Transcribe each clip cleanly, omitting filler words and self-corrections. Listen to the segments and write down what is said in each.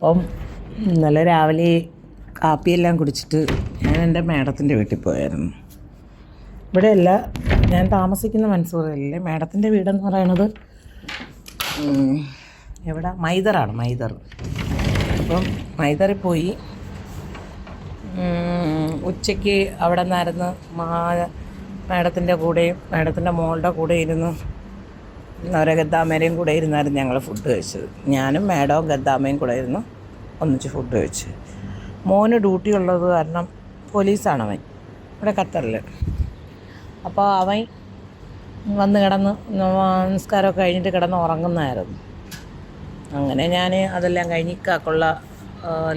അപ്പം ഇന്നലെ രാവിലെ കാപ്പിയെല്ലാം കുടിച്ചിട്ട് ഞാൻ എൻ്റെ മേഡത്തിൻ്റെ വീട്ടിൽ പോയായിരുന്നു. ഇവിടെയല്ല, ഞാൻ താമസിക്കുന്ന മൻസൂറിലല്ലേ. മേഡത്തിൻ്റെ വീടെന്ന് പറയണത് എവിടെ, മൈദറാണ്, മൈദർ. അപ്പം മൈദറിൽ പോയി ഉച്ചയ്ക്ക് അവിടെ നിന്നായിരുന്നു മേഡത്തിൻ്റെ കൂടെയും മേഡത്തിൻ്റെ മോളുടെ കൂടെ ഇരുന്ന് അവരെ ഗദ്ദാമേരെയും കൂടെ ഇരുന്നായിരുന്നു ഞങ്ങൾ ഫുഡ് കഴിച്ചത്. ഞാനും മേഡവും ഗദ്ദാമയും കൂടെ ഇരുന്ന് ഒന്നിച്ച് ഫുഡ് കഴിച്ച്. മോന് ഡ്യൂട്ടി ഉള്ളത് കാരണം പോലീസാണവൻ ഇവിടെ ഖത്തറിൽ. അപ്പോൾ അവൻ വന്ന് കിടന്ന് നമസ്കാരമൊക്കെ കഴിഞ്ഞിട്ട് കിടന്ന് ഉറങ്ങുന്നതായിരുന്നു. അങ്ങനെ ഞാൻ അതെല്ലാം കഴിഞ്ഞ് ഇക്കാക്കുള്ള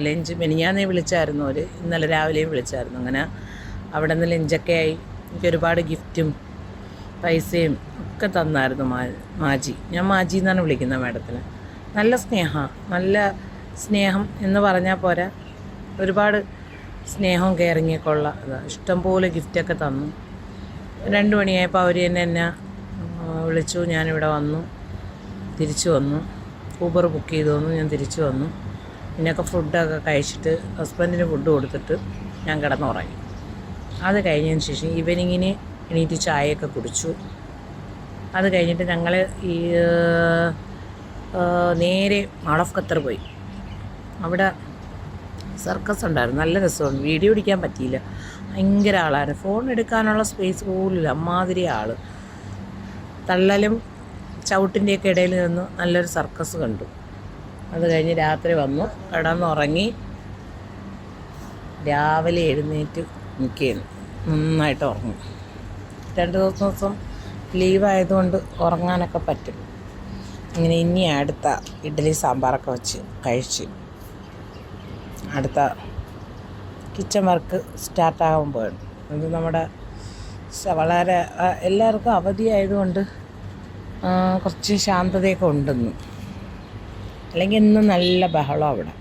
ലഞ്ച് മിനിഞ്ഞാന്നേ വിളിച്ചായിരുന്നു അവർ, ഇന്നലെ രാവിലെയും വിളിച്ചായിരുന്നു. അങ്ങനെ അവിടെ നിന്ന് ലഞ്ചൊക്കെ ആയി. എനിക്ക് ഒരുപാട് ഗിഫ്റ്റും പൈസയും ഒക്കെ തന്നായിരുന്നു മാജി. ഞാൻ മാജി എന്നാണ് വിളിക്കുന്നത് മേഡത്തിന്. നല്ല സ്നേഹം എന്ന് പറഞ്ഞാൽ പോരാ, ഒരുപാട് സ്നേഹവും കെയറിങ്ങൊക്കെ ഉള്ള ഇതാണ്. ഇഷ്ടംപോലെ ഗിഫ്റ്റൊക്കെ തന്നു. 2 മണിയായപ്പോൾ അവർ എന്നെ വിളിച്ചു. ഞാനിവിടെ വന്നു, തിരിച്ചു വന്നു. ഊബർ ബുക്ക് ചെയ്തു വന്നു, ഞാൻ തിരിച്ചു വന്നു. പിന്നെയൊക്കെ ഫുഡൊക്കെ കഴിച്ചിട്ട് ഹസ്ബൻഡിന് ഫുഡ് കൊടുത്തിട്ട് ഞാൻ കിടന്നുറങ്ങി. അത് കഴിഞ്ഞതിന് ശേഷം ഈവനിങ്ങിന് എണീറ്റ് ചായയൊക്കെ കുടിച്ചു. അത് കഴിഞ്ഞിട്ട് ഞങ്ങൾ ഈ നേരെ മാൾ ഓഫ് ഖത്തർ പോയി. അവിടെ സർക്കസ് ഉണ്ടായിരുന്നു, നല്ല രസമുണ്ട്. വീഡിയോ പിടിക്കാൻ പറ്റിയില്ല, ഭയങ്കര ആളായിരുന്നു. ഫോൺ എടുക്കാനുള്ള സ്പേസ് പോലുമില്ല, അമ്മാതിരി ആൾ. തള്ളലും ചവിട്ടിൻ്റെയൊക്കെ ഇടയിൽ നിന്ന് നല്ലൊരു സർക്കസ് കണ്ടു. അത് കഴിഞ്ഞ് രാത്രി വന്നു, കിടന്നുറങ്ങി. രാവിലെ എഴുന്നേറ്റ് നിൽക്കുകയാണ്, നന്നായിട്ട് ഉറങ്ങും. 2 ദിവസം ലീവായതുകൊണ്ട് ഉറങ്ങാനൊക്കെ പറ്റും. ഇങ്ങനെ ഇനി അടുത്ത ഇഡ്ഡലി സാമ്പാറൊക്കെ വെച്ച് കഴിച്ച് അടുത്ത കിച്ചൺ വർക്ക് സ്റ്റാർട്ടാകുമ്പോഴാണ്. അത് നമ്മുടെ വളരെ എല്ലാവർക്കും അവധിയായതുകൊണ്ട് കുറച്ച് ശാന്തതയൊക്കെ ഉണ്ടെന്ന്. അല്ലെങ്കിൽ ഇന്ന് നല്ല ബഹളം അവിടെ.